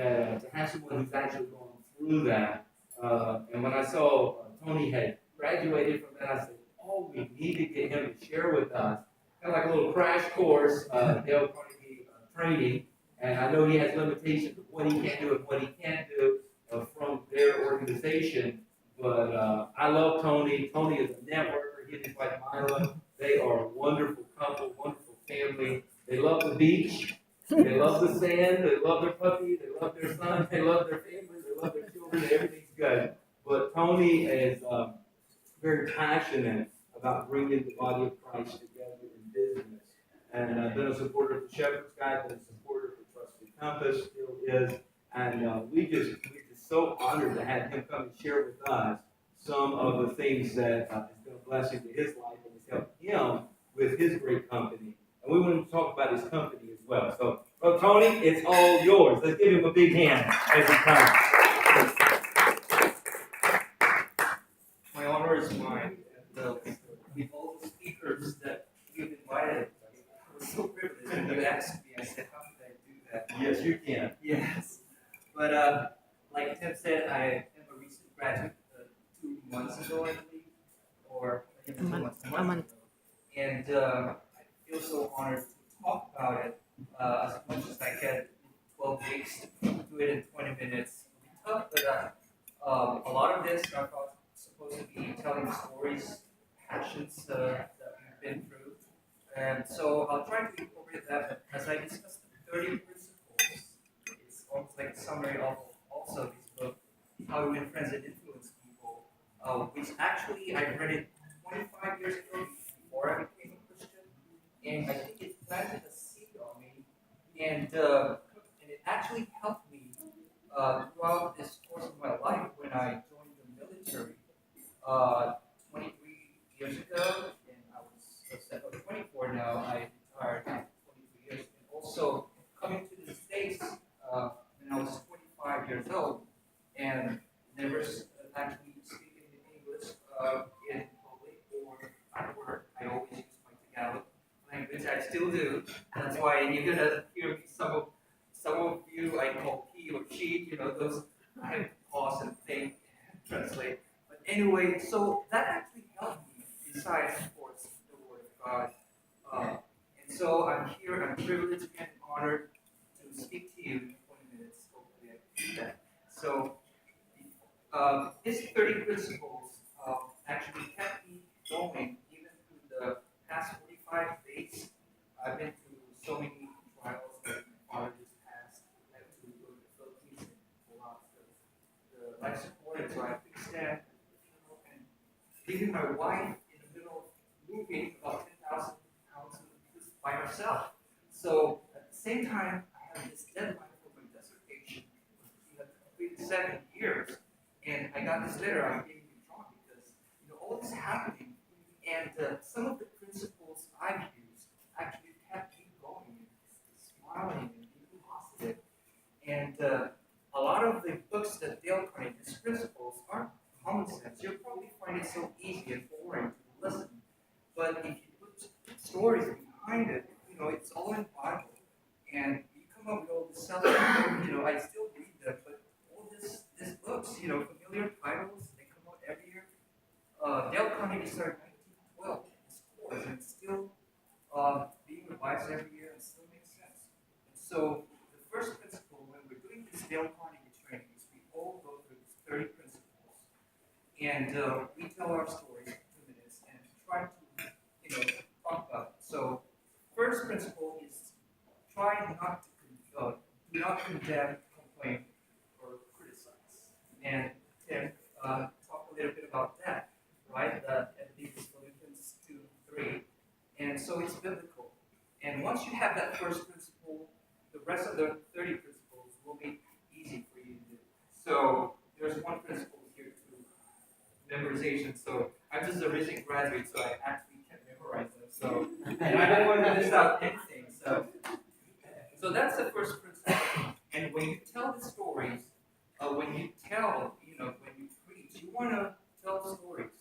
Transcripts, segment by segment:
that to have someone who's actually gone through that. And when I saw Tony had graduated from that, I said, oh, we need to get him to share with us, kind of like a little crash course, Dale Carnegie training. And I know he has limitations of what he can do and what he can't do from their organization. But I love Tony. Tony is a networker. He is like Mila. They are a wonderful couple, wonderful family. They love the beach. They love the sand. They love their puppy. They love their son. They love their family. They love their children. Everything's good. But Tony is very passionate about bringing the body of Christ together in business. And I've been a supporter of the Shepherd's Guide, been a supporter of the Trusted Compass, still is. And we're just so honored to have him come and share with us some of the things that has been a blessing to his life and has helped him with his great company. And we want to talk about his company as well. So, well, Tony, it's all yours. Let's give him a big hand as he comes. My honor is mine. And with all the speakers that you've invited, I was so privileged. And you asked me, I said, how could I do that? Yes, you can. Yes. But like Tim said, I am a recent graduate 2 months ago, I believe, or maybe 2 months ago. And I feel so honored to talk about it as much as I can in 12 weeks. Do it in 20 minutes. It'll be tough, but a lot of this I thought supposed to be telling stories, passions that we've been through. And so I'll try to incorporate that. But as I discussed the 30 principles, it's almost like a summary of also this book, How to Win Friends and Influence People, which actually I read it 25 years ago before I became a Christian. And I think it planted a seed on me. And it actually helped me throughout this course of my life when I joined the military 23 years ago, and I was 24 now. I retired 23 years, and also coming to the States when I was 25 years old, and never actually speaking English in public or at work. I always use my Tagalog language. I still do. That's why you're gonna hear me. Some of you I call he or she. You know those. I have to pause and think and translate. But anyway, so that actually helped me decide, of course, the Word of God. And so I'm here, I'm privileged and honored to speak to you in 20 minutes. Hopefully I can do that. So these 30 principles actually kept me going even through the past 45 days. I've been through so many trials that my father just passed. I had to go to the Philippines and pull out the life support, and so I fixed that. And leaving my wife in the middle of moving about 10,000 pounds just by herself. So at the same time, I have this deadline for my dissertation. She had completed 7 years, and I got this letter. I'm getting it wrong because all this happening, and some of the principles I've used actually kept me going, and smiling, and being positive. And a lot of the books that Dale Carnegie, these principles aren't common sense. You'll probably find it so easy and boring to listen. But if you put stories behind it, it's all in the Bible. And you come up with all this stuff, I still read them, but all these books, familiar titles, they come out every year. Dale Carnegie started in 1912, this course, and it's still being revised every year and still makes sense. And so the first principle when we're doing this Dale Carnegie training is we all go through these 30 principles. And we tell our stories in 2 minutes and try to, talk about it. So, first principle is try not to do not condemn, complain, or criticize. And Tim talk a little bit about that, right? I think it's Philippians 2:3. And so it's biblical. And once you have that first principle, the rest of the 30 principles will be easy for you to do. So there's one principle here too. Memorization. So I'm just a recent graduate, so I actually can memorize them. So and I don't want to miss out anything. So that's the first principle. And when you tell the stories, when you tell, when you preach, you want to tell stories.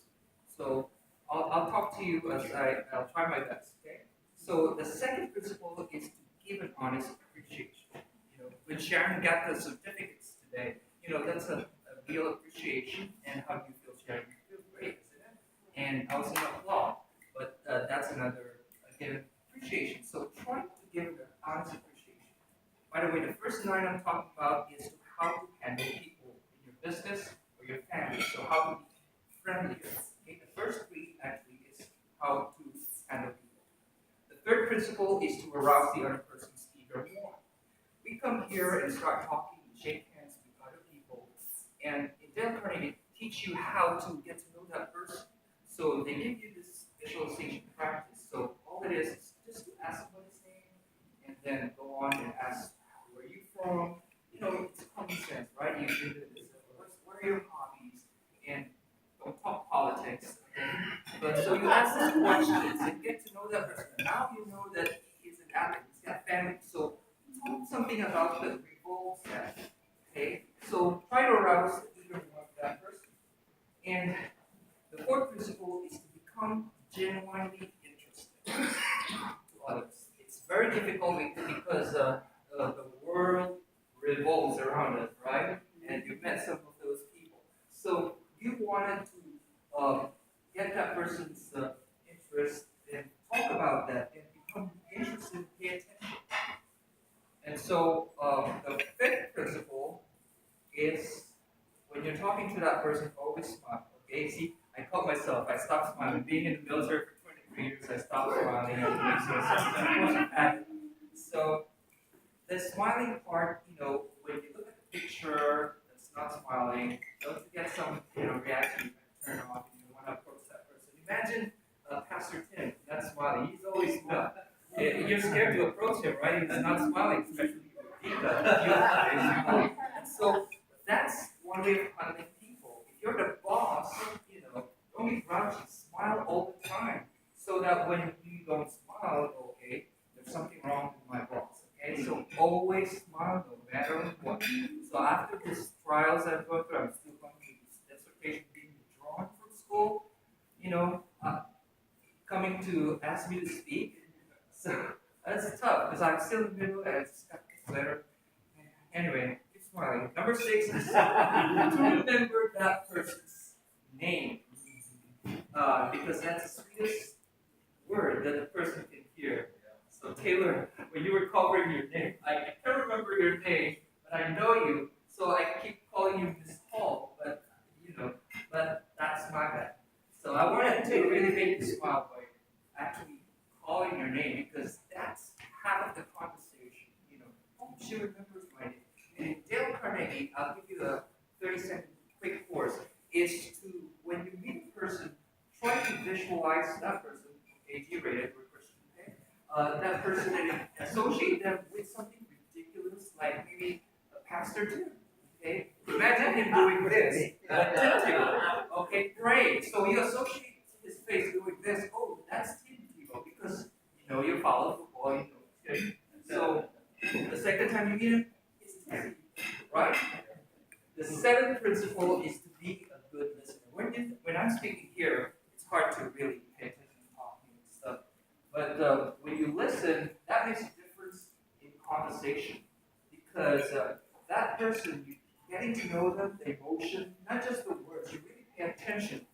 So I'll talk to you as I'll try my best. Okay. So the second principle is to give an honest appreciation. when Sharon got the certificates today, that's a real appreciation. And how do you feel, Sharon? You feel great, isn't it? And I was in applaud, but that's another again appreciation. So try to give an honest appreciation. By the way, the first line I'm talking about is how to handle people in your business or your family. So how to be friendlier. Okay, the first three actually is how to handle people. The third principle is to arouse the other person's eager warmth. We come here and start talking and shake hands with other people, and in Dale Carnegie teach you how to get to know that person. So they give you this visualization practice. So all it is just to ask somebody's name and then go on and ask, where are you from? It's common sense, right? You do this. What are your hobbies? And don't talk politics. Okay? But so you ask these questions and get to know that person. Now you know that he's an athlete, he's got family. So talk something about the revolve set. Okay? So try to arouse the eager one of that person. And the fourth principle is to become genuinely interested to others. It's very difficult because the world revolves around us, right? And you met some of those people. So you wanted to get that person's interest and talk about that and become interested, pay attention. And so the fifth principle is when you're talking to that person, always smile. Okay, see, I caught myself. I stopped smiling. Being in the military for 23 years, I stopped smiling. So the smiling part, when you look at the picture that's not smiling, don't you get some, reaction you turn off and you want to approach that person. Imagine Pastor Tim, not smiling. He's always smiling. You're scared to approach him, right? He's not smiling, especially with Dika. And so that's one way of handling people. If you're the boss, don't be grouchy. Smile all the time, so that when you don't smile, okay, there's something wrong with my boss. Okay, so always smile no matter what. So after these trials I'm going through, I'm still going through this dissertation being withdrawn from school. Coming to ask me to speak. So that's tough because I'm still in the middle and I just got this letter. Anyway, keep smiling. Number 6 is to remember that person's name. Because that's the sweetest word that a person can hear. So Taylor, when you were covering your name, I can't remember your name, but I know you, so I keep calling you Miss Hall, but that's my bad. So I wanted to really make you smile by actually calling your name because that's half of the conversation. Oh, she remembers my name. And Dale Carnegie, I'll give you a 30-second quick course, is to, when you meet a person, try to visualize that person, AG-rated, we're Christian, okay? That person and associate them with something ridiculous, like maybe a Pastor Tim, okay? Imagine him doing this, okay, great. So you associate his face doing this, oh, that's Tim Tebow, because you follow football, okay? So the second time you meet him, it's Tim, right? The seventh principle is to be a good listener. When I'm speaking here, it's hard to really pay attention to talking and stuff. But when you listen, that makes a difference in conversation. Because that person, you getting to know them, the emotion, not just the words, you really pay attention.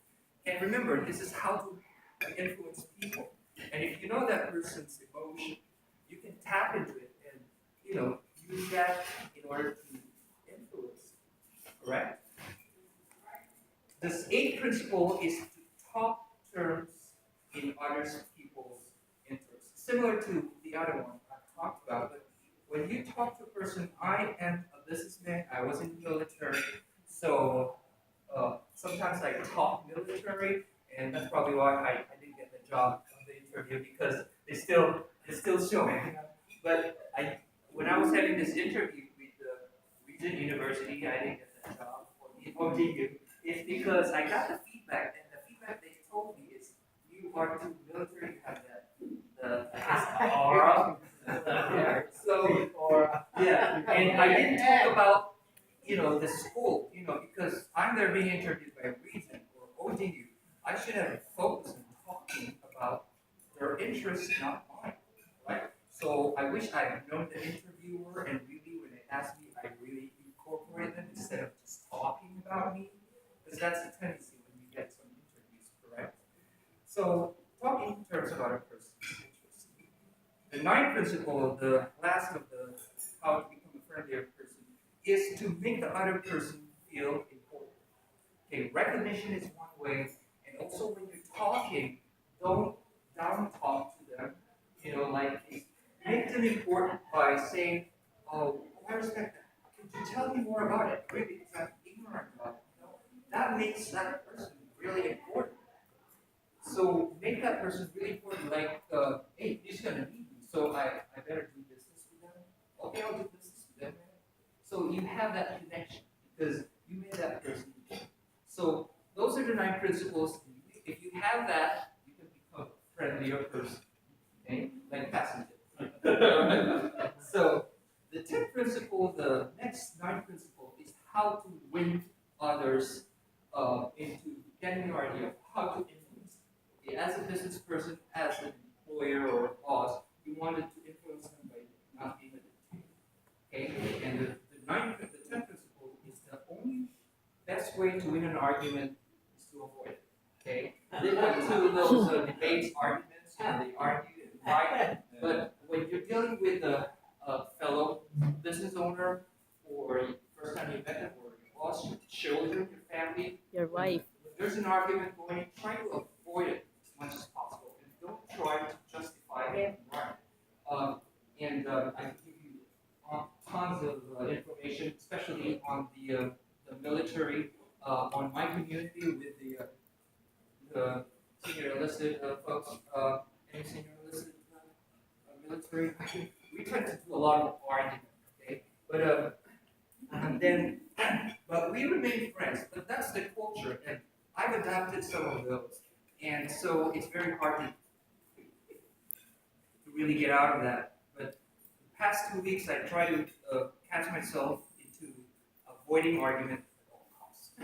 And remember, this is how to influence people. And if you know that person's emotion, you can tap into it and use that in order to influence. Correct? This eighth principle is to talk terms in other people's interests. Similar to the other one I talked about, but when you talk to a person, I am a businessman, I was in the military, so sometimes I talk military, and that's probably why I didn't get the job on the interview because it's still showing. But when I was having this interview with the Regent University, I didn't get the job or did you? It's because I got the feedback, and the feedback they told me is you are too military, you have the aura. And I didn't talk about the school, because I'm there being interviewed by Regent or ODU. I should have focused on talking about their interests, not mine, right? So I wish I had known the interviewer and really when they ask me, I really incorporate them instead of just talking about me, because that's the tendency when you get some interviews, correct? So talking in terms of other persons is interesting. The ninth principle, the last of the how to become a friendlier person, is to make the other person feel important. Okay, recognition is one way, and also when you're talking, don't down talk to them. Like make them important by saying, "Oh, I respect that. Could you tell me more about it? Maybe because I'm ignorant about it." That makes that person really important. So make that person really important. Like, hey, he's gonna need me, so I better do business with them. Okay, I'll do business with them. So you have that connection because you made that person. So those are the 9 principles. If you have that, you can become a friendlier person. Okay, like passenger. So the 10th principle, the next 9 principle, is how to win others into getting your idea of how to influence. Okay, as a business person, as an employer or a boss, you wanted to influence them by not being a dictator. Okay, and the 10th principle is the only best way to win an argument is to avoid it. Okay, they went to those debates, arguments, and they argue and fight. But when you're dealing with a fellow business owner, or first time you met them, or your boss, your children, your family, Your wife. when there's an argument going, try to avoid it as much as possible, and don't try to justify it. I can give you tons of information, especially on the military, on my community with the senior enlisted folks, any senior enlisted military. We tend to do a lot of arguing, okay? But we remain friends. But that's the culture, and I've adapted some of those, and so it's very hard to really get out of that. But the past 2 weeks, I try to catch myself into avoiding argument at all costs.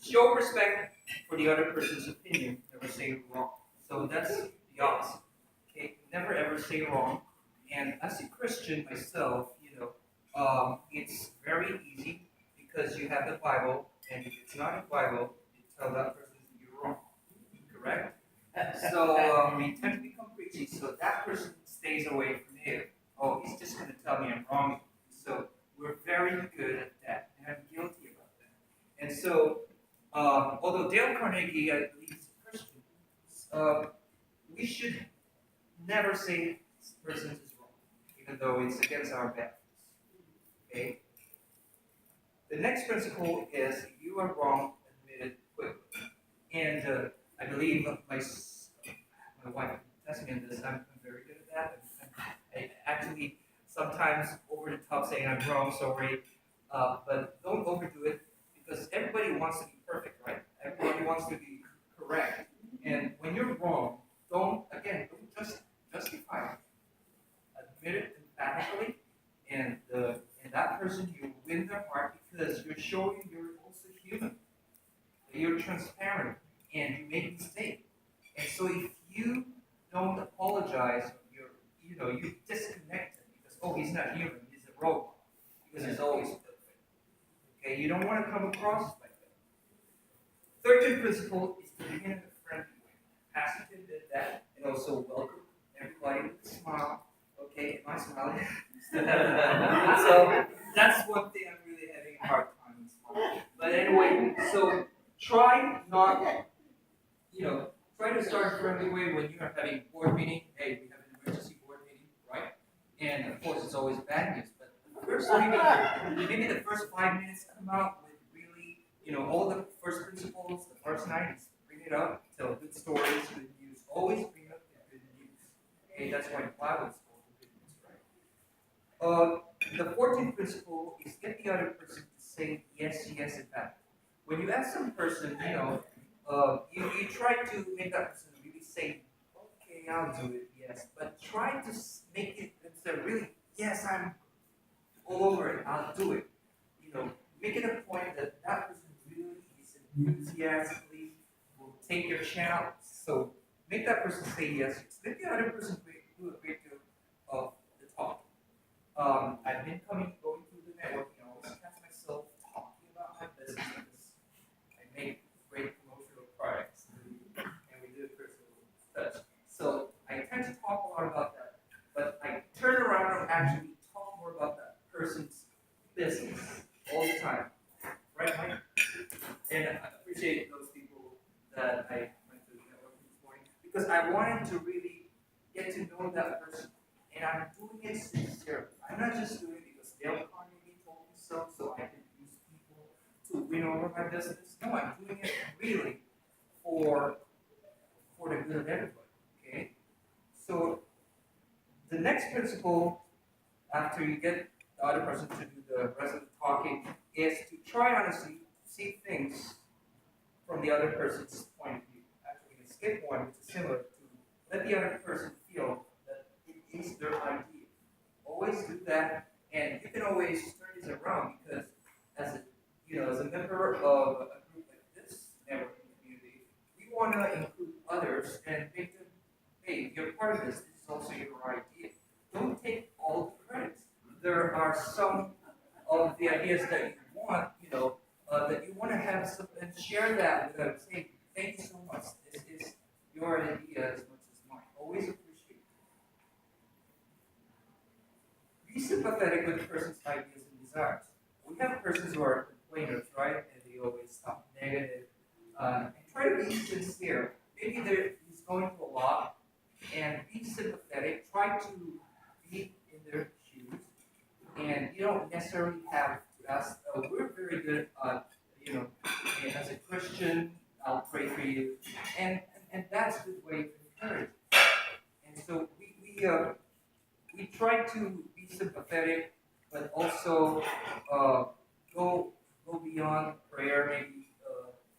Show respect for the other person's opinion, never say wrong. So that's the opposite. Okay, never ever say wrong. And as a Christian myself, it's very easy because you have the Bible, and if it's not in the Bible, you tell that person you're wrong. Correct? So we tend to become preachy, so that person stays away from here. Oh, he's just going to tell me I'm wrong. So we're very good at that, and I'm guilty about that. And so, although Dale Carnegie, I believe, is a Christian, we should never say this person is wrong, even though it's against our values. Okay? The next principle is if you are wrong, admit it quickly. And I believe my wife tests me on this. I'm very good at that. I actually sometimes over the top saying I'm wrong, sorry, but don't overdo it because everybody wants to be perfect, right? Everybody wants to be correct. And when you're wrong, don't just justify it. Admit it emphatically, and that person, you win their heart because you're showing you're also human. You're transparent, and you make mistakes. And so if you don't apologize, you disconnect him because he's not human, he's a robot because he's always perfect. Okay, you don't want to come across like that. 13th principle is to begin in a friendly way. Pastor Tim did that, and also welcome everybody with a smile. Okay, am I smiling? So that's one thing I'm really having a hard time with smiling. But anyway, so try to start a friendly way when you are having a board meeting. Hey, we have an emergency board meeting, right? And of course, it's always bad news. But maybe the first 5 minutes come out with really, all the first principles. The first night is bring it up, tell good stories, good news. Always bring up the good news. Okay, that's why the Bible is called the good news, right? The 14th principle is get the other person to say yes, yes, and that. When you ask some person, you try to make that person really say, okay, I'll do it, yes. But try to make it instead of really, yes, I'm all over it, I'll do it. Make it a point that that person really is enthusiastically will take your challenge. So make that person say yes. Let the other person do a great deal of the talking. I've been going through the networking. I always catch myself talking about my business because I make great promotional products and we do it personal touch. So I tend to talk a lot about that, but I turn around and actually talk more about that person's business all the time, right, Mike? And I appreciate those people that I went to the networking this morning because I wanted to really get to know that person. And I'm doing it sincerely. I'm not just doing it because Dale Carnegie told me so, so I can use people to win over my business. No, I'm doing it really for the good of everybody. Okay? So the next principle, after you get the other person to do the rest of the talking, is to try honestly to see things from the other person's point of view. Actually, we can skip one, which is similar to let the other person feel that it is their idea. Always do that, and you can always turn this around because as a as a member of a group like this networking community, we want to include others and make them, hey, you're part of this. This is also your idea. Don't take all the credit. There are some of the ideas that you want, that you want to have some, and share that with them. Say, thank you so much. This is your idea as much as mine. Always appreciate it. Be sympathetic with the person's ideas and desires. We have persons who are complainers, right? And they always talk negative. And try to be sincere. Maybe he's going through a lot, and be sympathetic. Try to be in their shoes. And you don't necessarily have to ask, we're very good at, and as a Christian, I'll pray for you. And that's a good way to encourage. And so we try to be sympathetic, but also go beyond prayer, maybe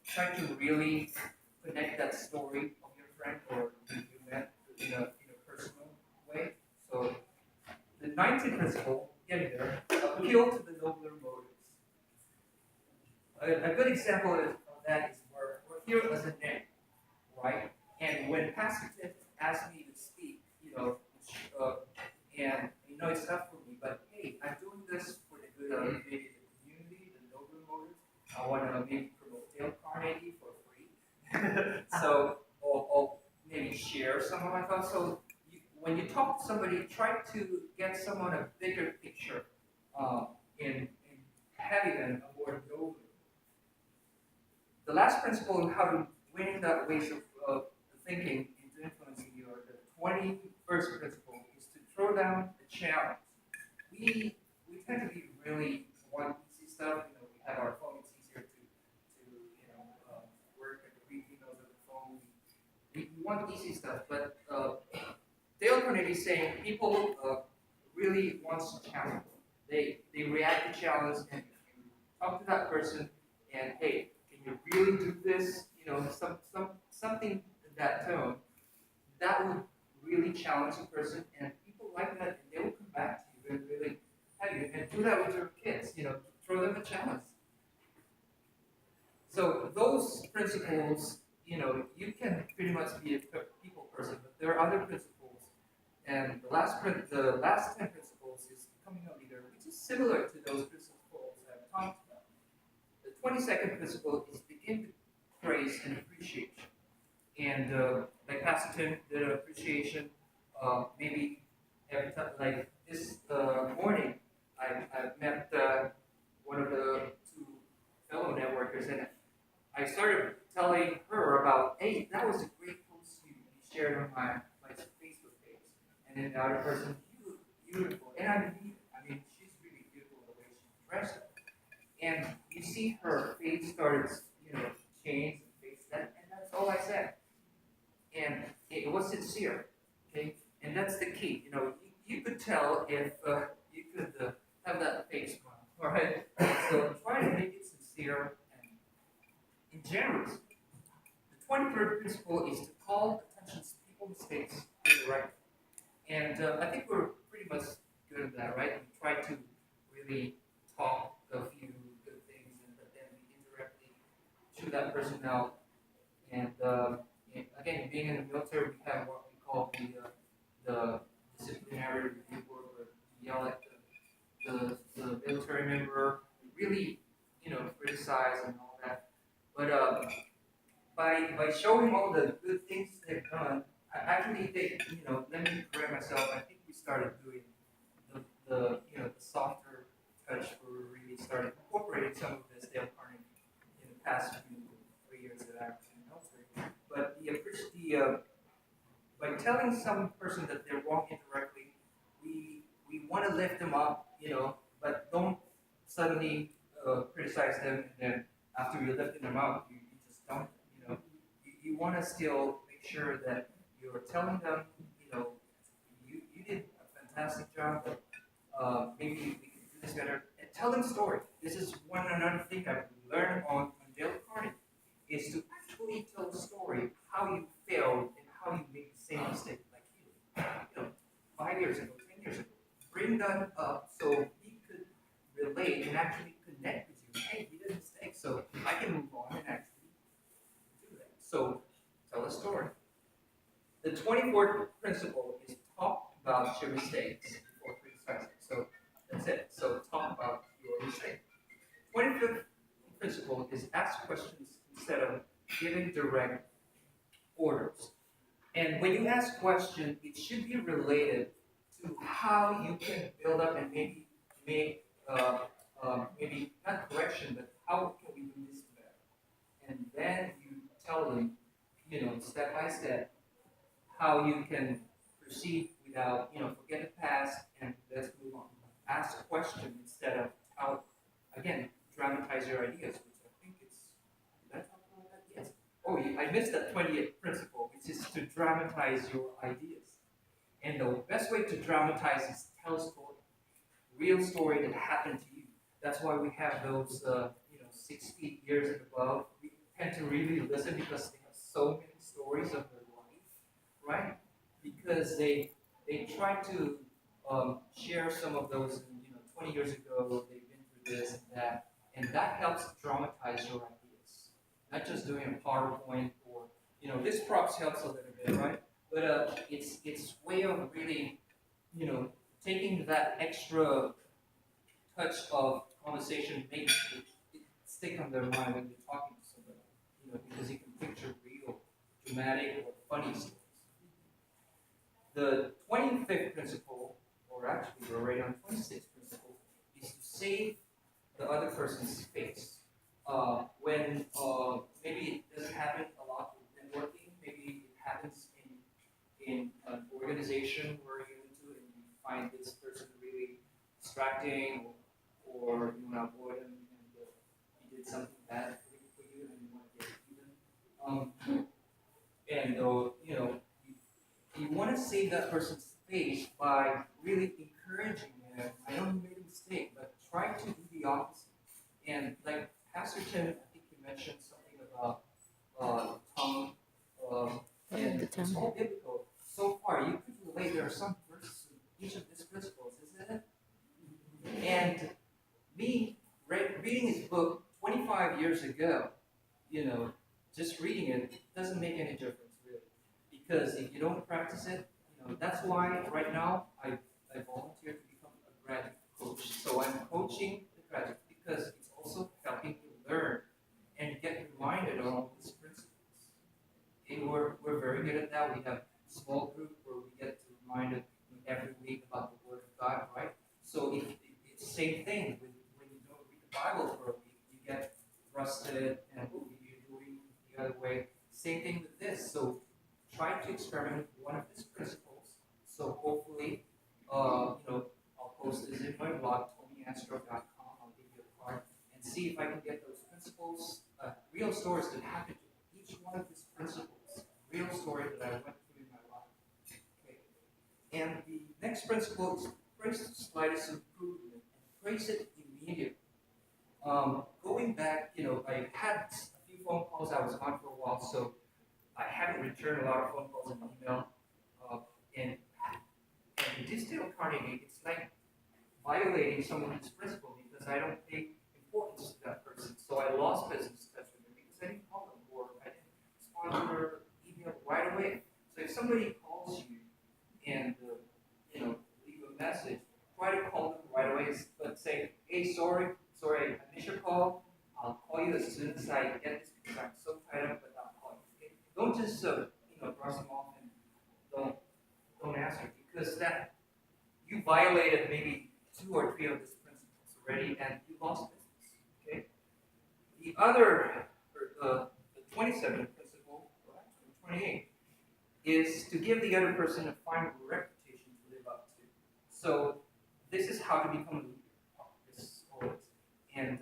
try to really connect that story of your friend or who you met in a personal way. So the 19th principle, getting there, appeal to the nobler motives. A good example of that is we're here as a name, right? And when Pastor Tiff asked me to speak, and it's not for me, but hey, I'm doing this for the good of maybe the community, the nobler motives. I want to maybe promote Dale Carnegie for free. So, or maybe share some of my thoughts. So when you talk to somebody, try to get someone a bigger picture in having a more noble. The last principle in how to winning that ways of thinking into influencing you, or the 21st principle, is to throw down the challenge. We tend to be really want easy stuff. We have our phone. It's easier to work and read emails on the phone. We want easy stuff, but Dale Carnegie is saying people really want to challenge. They react to challenge, and if you talk to that person and hey, can you really do this? Something in that tone that would really challenge the person, and people like that, and they will come back to you and really have you. And do that with your kids. Throw them a challenge. So those principles, you can pretty much be a people person, but there are other principles. And the last 10 principles is becoming a leader, which is similar to those principles I've talked about. The 22nd principle is begin with praise and appreciation. And like Pastor Tim did an appreciation, maybe every time, like this morning, I met one of the two fellow networkers, and I started telling her about, hey, that was a great post you shared on my Facebook page. And then the other person, beautiful. And I mean, she's really beautiful the way she dressed up. And you see her face started, change and face that, and that's all I said. And it was sincere, okay? And that's the key. You could tell if you could have that face smile, all right? So try to make it sincere and generous. The 23rd principle is to call attention to people's mistakes directly. And I think we're pretty much good at that, right? We try to really talk a few good things, but then we indirectly chew that person out. And again, being in the military, we have what we call the disciplinary review board, where we yell at the military member, really, criticize and all that. But by showing all the good things they've done, actually let me correct myself. I think we started doing the softer touch where we really started incorporating some of this Dale Carnegie in the past 3 years that I was in the military. But by telling some person that they're wrong indirectly, we want to lift them up, but don't suddenly criticize them, and then after you're lifting them up, you just don't, you want to still make sure that you're telling them, you did a fantastic job, but maybe we can do this better. And telling story. This is another thing I've learned on Dale Carnegie, is to actually tell a story how you failed and how you made the same mistake like he did. 5 years ago, 10 years ago. Bring that up so he could relate and actually connect with you. Hey, he did a mistake, so I can move on and actually do that. So tell a story. The 24th principle is talk about your mistakes before criticizing. So that's it. So talk about your mistake. 25th principle is ask questions instead of giving direct orders. And when you ask questions, it should be related to how you can build up and maybe make maybe not correction, but how can we do this better? And then you tell them, step by step, how you can proceed without, forget the past and let's move on. Ask questions instead of how, again, dramatize your ideas, which I think it's, did I talk about that? Yes. Oh, I missed that 28th principle, which is to dramatize your ideas. And the best way to dramatize is tell a story, real story that happened to you. That's why we have those, 60 years and above. We tend to really listen because they have so many stories of their life, right? Because they try to share some of those. 20 years ago they've been through this and that helps dramatize your ideas. Not just doing a PowerPoint or this props helps a little bit, right? But it's way of really taking that extra touch of conversation, make it stick on their mind when you're talking to somebody, because you can picture real, dramatic, or funny stories. The 25th principle, or actually we're already on 26th principle, is to save the other person's space. When maybe it doesn't happen a lot with networking, maybe it happens in an organization where you're into and you find this person really distracting, or you want to avoid them and he did something bad for you and you want to get even. And you want to save that person's space by really encouraging them. I know you made a mistake, but try to do the opposite. And like Pastor Tim, I think you mentioned something about tongue, and it's all biblical. So far, you could relate. There are some verses in each of these principles, isn't it? And me reading his book 25 years ago, just reading it doesn't make any difference really, because if you don't practice it, that's why right now I volunteer to become a graduate coach. So I'm coaching the graduates because it's also helping you learn and get reminded on all these principles. And we're very good at that. We have a small group where we get to remind every week about the Word of God, right? So if it's the same thing when you don't read the Bible for a week, you get rusted and you're doing the other way. Same thing with this. So try to experiment with one of these principles. So hopefully, I'll post this in my blog, TonyAstro.com. I'll give you a card and see if I can get those principles, real stories that happen to each one of these principles, real story that I went through in my life. Okay. And the next principle is praise the slightest improvement and praise it immediately. Going back, I had a few phone calls. I was gone for a while, so I haven't returned a lot of phone calls and email. And this Dale Carnegie, it's like violating some of his principle because I don't pay importance to that person. So I lost business touch with him because I didn't call them or I didn't respond to their email right away. So if somebody calls you and leave a message, try to call them right away. But and say, hey, sorry, I missed your call. I'll call you as soon as I get this because I'm so tied up, but I'll call you. Okay? Don't just brush them off and don't answer because that you violated maybe 2 or 3 of these principles already, and you lost business. Okay. The other, the 27th principle, or actually 28, is to give the other person a final reputation to live up to. So this is how to become a leader. This always, and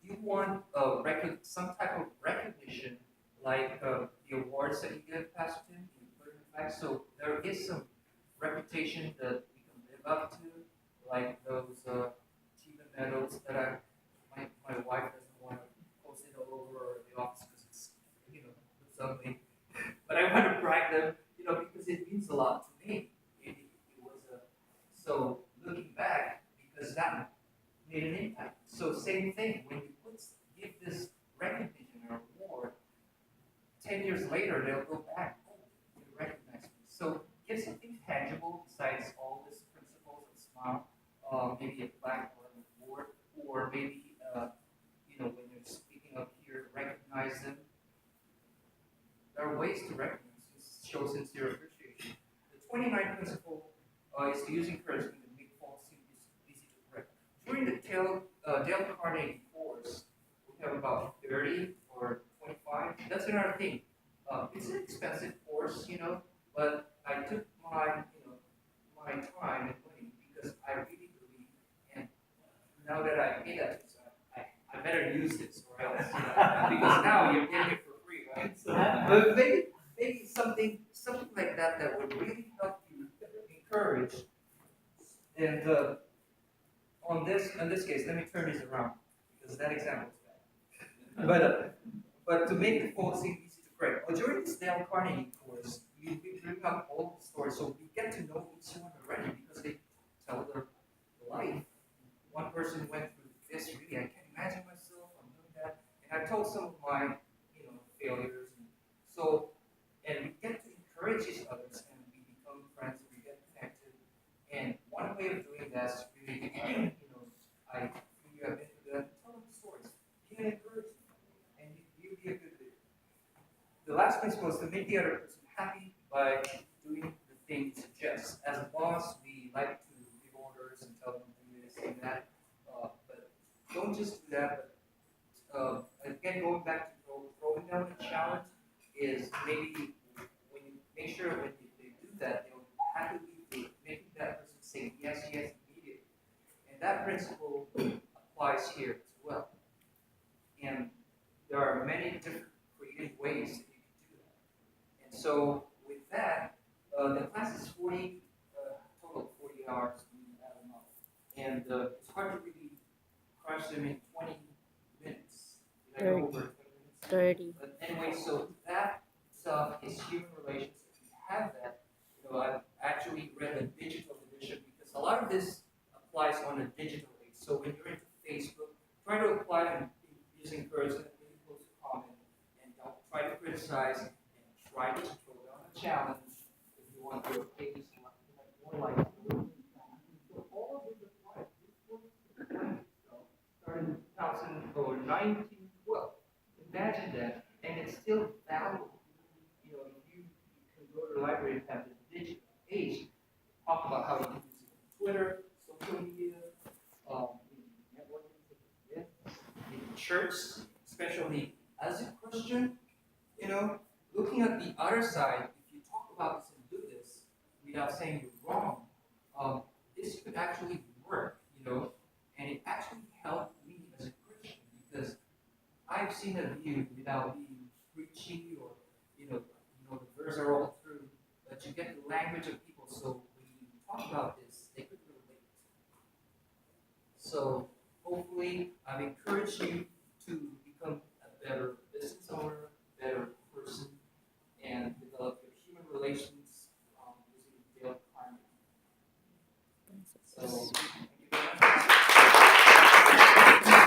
you want some type of recognition, like the awards that you get, Pastor Tim. You put in fact, so there is some reputation that we can live up to, like those achievement medals that my wife doesn't want to post it all over the office because it's looks ugly. But I want to brag them, because it means a lot to me. It was so looking back, because that made an impact. So same thing, when you give this recognition or award, 10 years later they'll go back, oh, you recognize me. So give something tangible besides all these principles and smile, maybe a plaque or an award, or maybe when you're speaking up here, recognize them. There are ways to recognize this, show sincere appreciation. The 29th principle is to use encouragement to make faults seem easy to correct. During the Dale Carnegie course, we have about 30 or 25. That's another thing. It's an expensive course, but I took my time and money because I really believe, and now that I paid that, I better use this or else, because now you're getting it for free, right? So, but maybe something like that would really help you encourage. And in this case, let me turn this around because that example is bad. But to make the quote seem easy to correct, during this Dale Carnegie course, we bring up all the stories, so we get to know each one already because they tell their life. One person went through this, really, I can't imagine myself, I'm doing that. And I told some of my, failures. And we get to encourage each other and we become friends and we get connected. And one way of doing that is really, I feel you have been through that, tell them stories, be an encouragement, and you be a good leader. The last principle is to make the other person happy by doing the thing you suggest. As a boss, we like to give orders and tell them to do this and that, but don't just do that. But again, going back to throwing down the challenge is maybe when you make sure when they do that, they'll happily do it, making that person say yes immediately. And that principle applies here as well. And there are many different creative ways that you can do that. And so with that, the class is 40, total 40 hours when you add them up. And it's hard to really crush them in 20 minutes. Did I go over 20 minutes? 30. But anyway, so that stuff is human relations. If you have that, I've actually read a digital edition because a lot of this applies on a digital age. So when you're into Facebook, try to apply and use encouragement, really post a comment, and don't try to criticize, and try to throw down a challenge if you want your page to have more likes. So all of this applies. This book started in 1912. Imagine that, and it's still valuable. If you can go to the library and have the digital age, talk about how you can use it on Twitter, social media, networking, in church, especially as a Christian, looking at the other side, if you talk about this and do this without saying you're wrong, this could actually work, and it actually helped me as a Christian because I've seen a view without being preachy or, the verse are all true, but you get the language of people, so when you talk about this, they could relate. So hopefully I've encouraged you to become a better